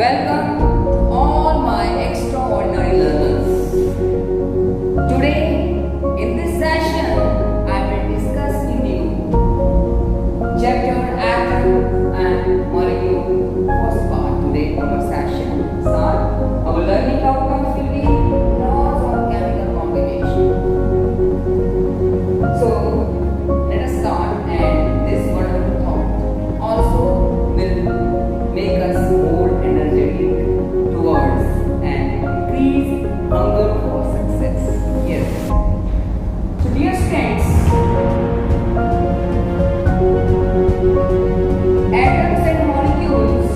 Welcome all my extraordinary learners. Today in this session I will discuss with you chapter atom and molecule first part. Today our session start. Our learning outcomes will be laws of chemical combination. So let us start, and this wonderful thought also will make us more energetic towards and increase hunger for success. Yes. So dear friends, atoms and molecules,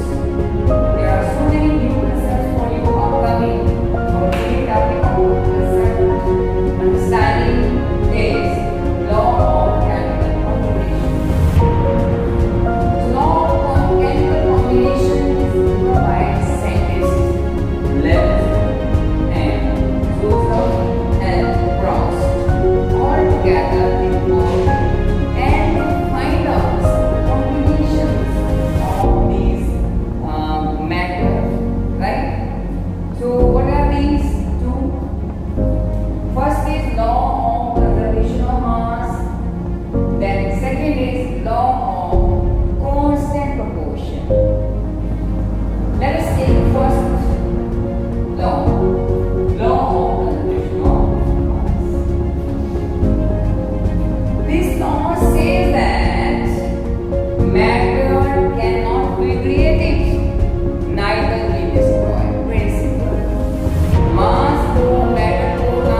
there are so many new concepts for you upcoming. Our main topic of lesson understanding is law of chemical combination. So law of chemical combination is proven by scientists Lewis and Joseph L. Proust. All together they work and they find out some combinations of these matter, right? So what are these two? First is law of conservation of mass. Then second is law of constant proportion. Let us take first law. Law of conservation of mass. This law says that matter cannot be created, neither be destroyed. Very simple. मास को matter को ना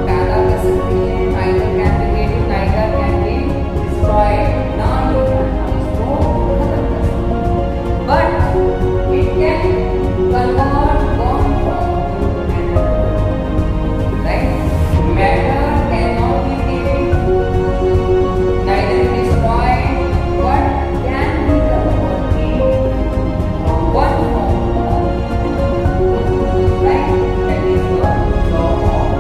पैदा कर सकते हैं, neither can be created, neither can be destroyed. ना ही हम इसको खत्म कर सकते, but it can convert one form to another. Right? Matter cannot be created, neither be destroyed, but can be converted from one form to another. Right? That is the law of conservation of mass.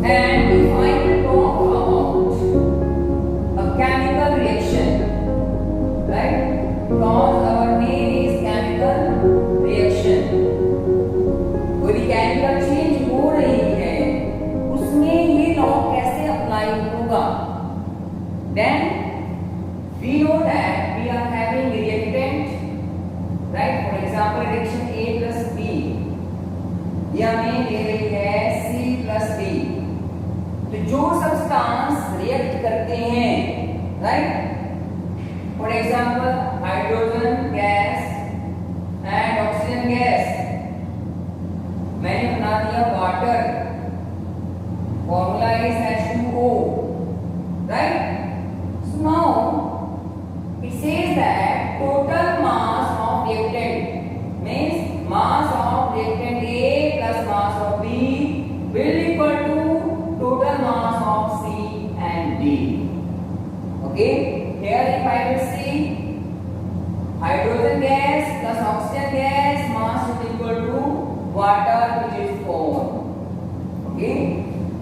And if I will talk about a chemical reaction, right? Because our name is chemical reaction. कोई chemical change हो रही है, उसमें ये law कैसे apply होगा? Then we know that we are having reactant, right? For example, reaction A plus B, ये हमें दे रही है C plus D. तो जो सब्सटेंस रिएक्ट करते हैं, right? For example hydrogen gas and oxygen gas, मैंने बना दिया water, formula is H2O, right? So now it says that total mass of reactant means mass of reactant A plus mass of B will equal to total mass of C and D. Okay, here if I will see hydrogen gas plus oxygen gas mass is equal to water which is 4. Okay,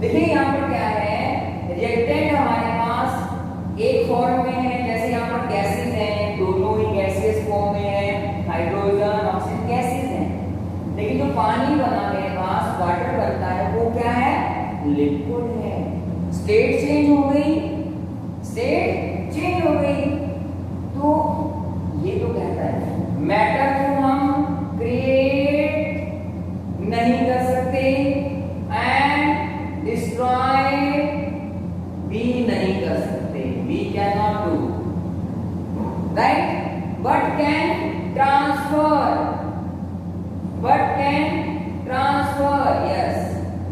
देखिए यहाँ पर क्या है, reactant हमारे पास एक form में है, जैसे यहाँ पर गैसेस हैं, दोनों ही गैसेस फॉर्म में है, हाइड्रोजन ऑक्सीजन गैसेस हैं, लेकिन जो पानी बना मेरे पास वाटर बनता है वो क्या है, लिक्विड है. स्टेट चेंज हो गई, स्टेट चेंज हो गई. तो ये तो कहता है मैटर को हम क्रिएट नहीं कर सकते एंड डिस्ट्रॉय भी नहीं कर सकते. We can not do, right? But can transfer, but can transfer. Yes,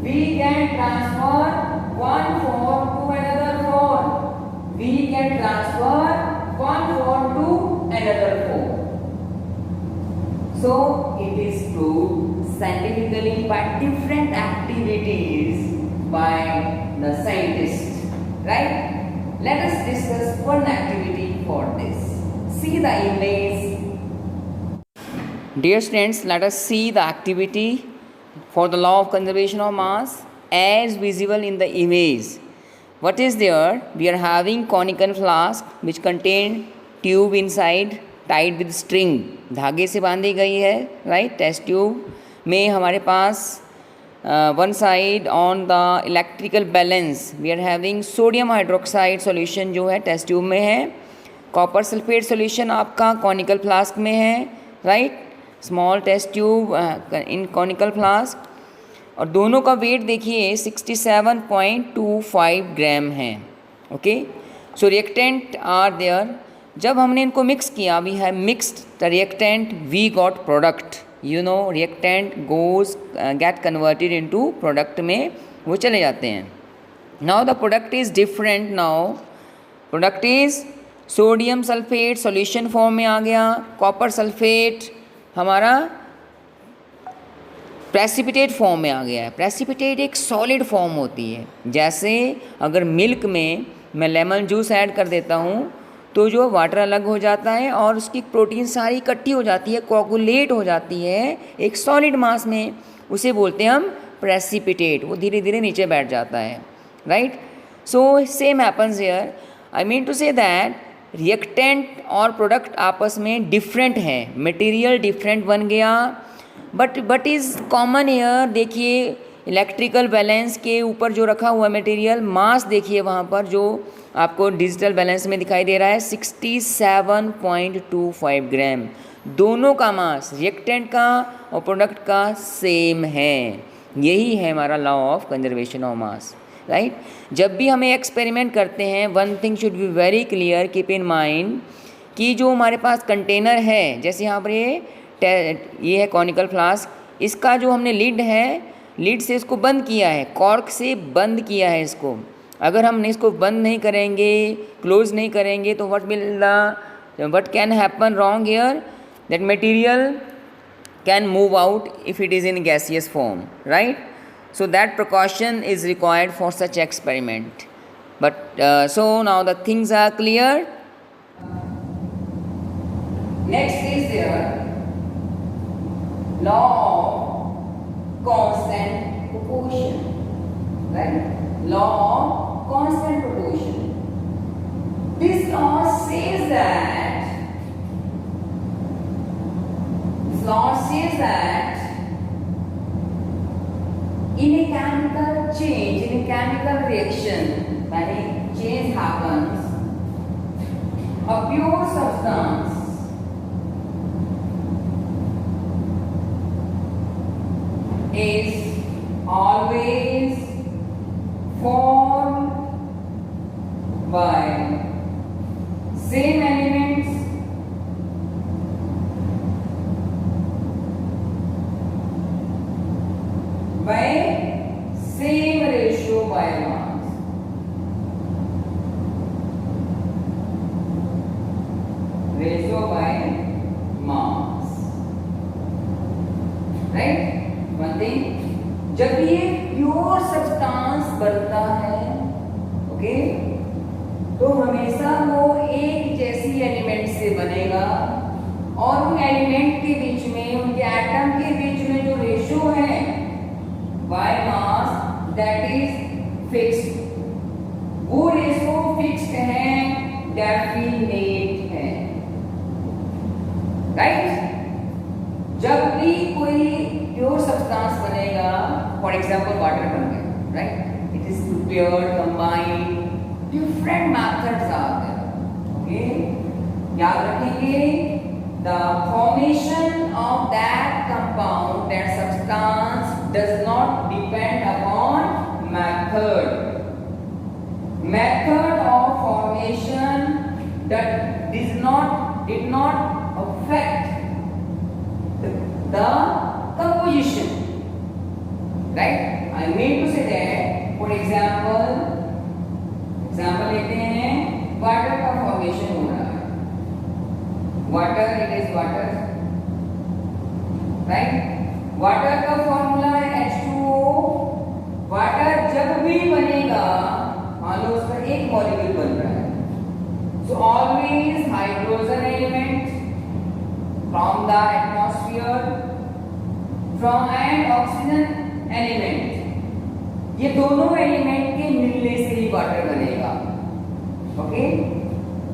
we can transfer one form to another form. We can transfer one form to another form. So it is proved scientifically by different activities by the scientists, right? Let us discuss one activity for this. See the image. Dear students, let us see the activity for the law of conservation of mass as visible in the image. What is there? We are having conical flask which contain tube inside tied with string, धागे से बांधी गई है, right. Test tube में हमारे पास one side on the electrical balance we are having sodium hydroxide solution जो है टेस्ट ट्यूब में है। कॉपर सल्फेट सॉल्यूशन आपका कॉनिकल फ्लास्क में है, right. Small test tube in conical flask, और दोनों का वेट देखिए 67.25 ग्राम है, okay. So reactant are there. जब हमने इनको मिक्स किया, we have mixed the reactant, we got product, you know reactant goes get converted into product में वो चले जाते हैं। Now the product is different, now product is sodium sulphate solution form में आ गया, कॉपर सल्फेट हमारा precipitate form में आ गया है। प्रेसिपिटेट एक सॉलिड फॉर्म होती है, जैसे अगर मिल्क में मैं लेमन जूस ऐड कर देता हूँ तो जो वाटर अलग हो जाता है और उसकी प्रोटीन सारी इकट्ठी हो जाती है, कोगुलेट हो जाती है एक सॉलिड मास में, उसे बोलते हैं हम प्रेसिपिटेट। वो धीरे धीरे नीचे बैठ जाता है, right. So same happens here. I mean to say that reactant और प्रोडक्ट आपस में डिफरेंट है, मटेरियल डिफरेंट बन गया, बट इज़ कॉमन हियर। देखिए इलेक्ट्रिकल बैलेंस के ऊपर जो रखा हुआ मटेरियल, मास देखिए वहाँ पर जो आपको डिजिटल बैलेंस में दिखाई दे रहा है 67.25 ग्राम। दोनों का मास रिएक्टेंट का और प्रोडक्ट का सेम है। यही है हमारा law of conservation of mass, right. जब भी हमें एक्सपेरिमेंट करते हैं, one thing should be very clear, keep in mind कि जो हमारे पास कंटेनर है, जैसे यहाँ पर ये है कॉनिकल फ्लास्क, इसका जो हमने लिड है, लिड से इसको बंद किया है, कॉर्क से बंद किया है इसको। अगर हम इसको बंद नहीं करेंगे, क्लोज नहीं करेंगे, तो what can happen wrong here, that material can move out if it is in gaseous form, right. So that precaution is required for such experiment. But so now the things are clear. Next is there law of constant proportion, right? Law of constant proportion. This law says that in a chemical change, in a chemical reaction, when a change happens, a pure substance is always formed by same elements by same ratio by mass. Ratio by mass. Right? One thing, जब ये pure substance बनता है, okay, तो हमेशा वो एक जैसी element से बनेगा और उन एलिमेंट के बीच में, उनके एटम के बीच में जो रेशियो है by mass, that is fixed, वो रेशो फिक्स्ड है, डेफिनेट है, राइट। जब भी कोई प्योर सब्सटेंस बनेगा, फॉर एग्जांपल वाटर बन गया, right, it is prepared, combined, different methods are there, okay. याद रखेंगे, the formation of that compound, that substance does not depend upon method. Method of formation that did not affect the composition, right? I mean to say that, for example लेते हैं, water का formation हो रहा है, water, it is water, right. Water का formula है H2O। Water जब भी बनेगा, मान लो उस पर एक मॉलिक्यूल बन रहा है, so always hydrogen element from the atmosphere, from and oxygen element, ये दोनों एलिमेंट के मिलने से ही वाटर बनेगा, okay.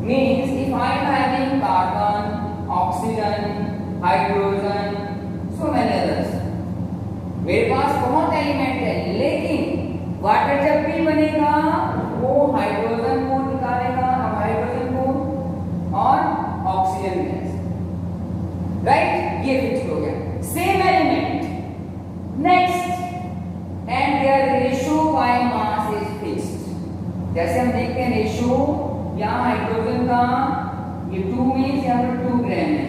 means if I am having carbon, oxygen, hydrogen, so many others, मेरे पास बहुत एलिमेंट है, लेकिन वाटर जब भी बनेगा वो हाइड्रोजन को निकालेगा, हाइड्रोजन को और ऑक्सीजन गैस, राइट? ये फिक्स हो गया। Same element next, and their ratio by mass is fixed. जैसे हम देखते हैं रेशियो, यहाँ हाइड्रोजन का ये 2 मीन्स यहाँ पर 2 ग्राम है,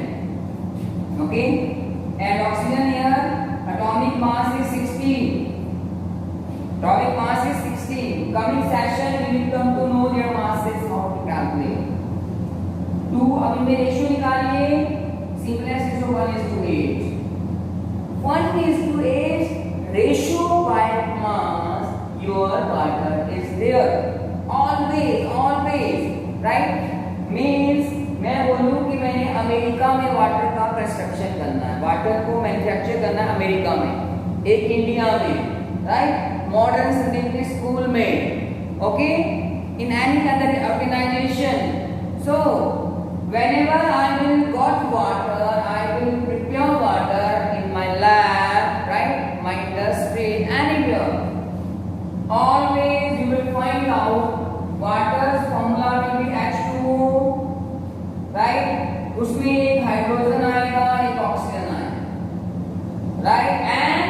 okay, and oxygen here atomic mass is 16. Atomic mass is 16. Coming session we will come to know their masses, how to calculate. 2 अब इनमें रेशियो निकालिए, simplest ratio 1:8. 1:8 ratio by mass, your water is there. Always, right? Means मैं बोलूं कि मैंने America में water का construction करना है, वाटर को मैन्युफैक्चर करना है अमेरिका में, एक इंडिया में, राइट? मॉडर्न सिंथेटिक स्कूल में, okay, in any other organisation. So whenever I will got water, I will prepare water in my lab, right, my industry, anywhere, always you will find out water's formula will be H2O, right? उसमें एक hydrogen आएगा, एक oxygen आएगा, right? And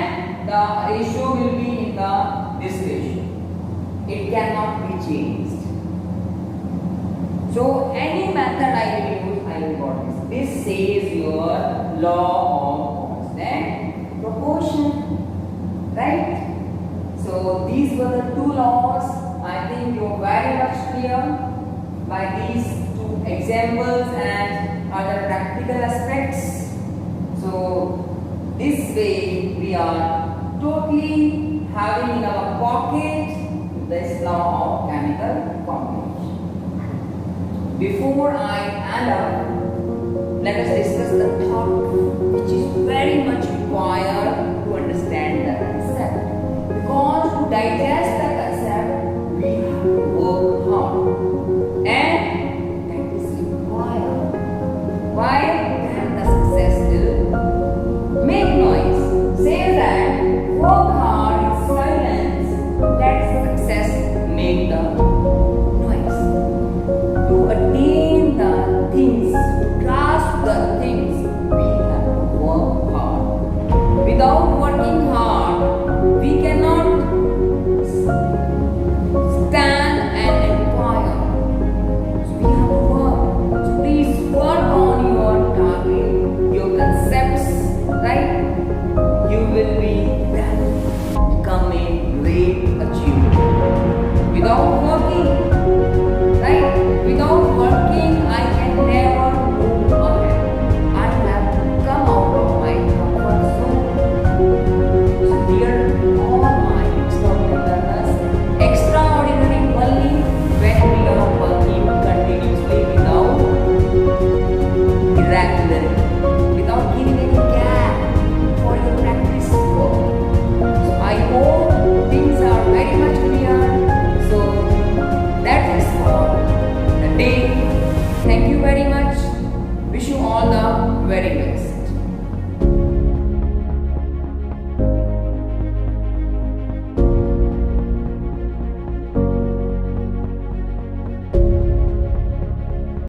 the ratio will be in the this ratio, it can not be changed. So any method I will use, I will got this says your law of constant proportion, right? So these were the 2 laws. I think you are very much clear by these 2 examples and other practical aspects. So this way we are totally having in our pocket this law of chemical combination. Before I end up, let us discuss the thought which is very much required to understand the concept, because to digest the concept we have to work hard. And that is required. Why? Then the success will make noise. Say that work hard in silence, let success make the noise. To attain the things, to grasp the things, we have to work hard. Without working hard, we cannot stand and empire. We have to work. So please work on your target, your concepts, right? You will be then become a great achiever. Without working, right? Without working, I can never move ahead. I have to come out of my comfort zone. So dear all my extraordinary learners, extraordinary only when we are working continuously without irregularity, without giving any gap for your practice work. So I hope things are very much clear. So that is for the day. Thank you very much. Wish you all the very best.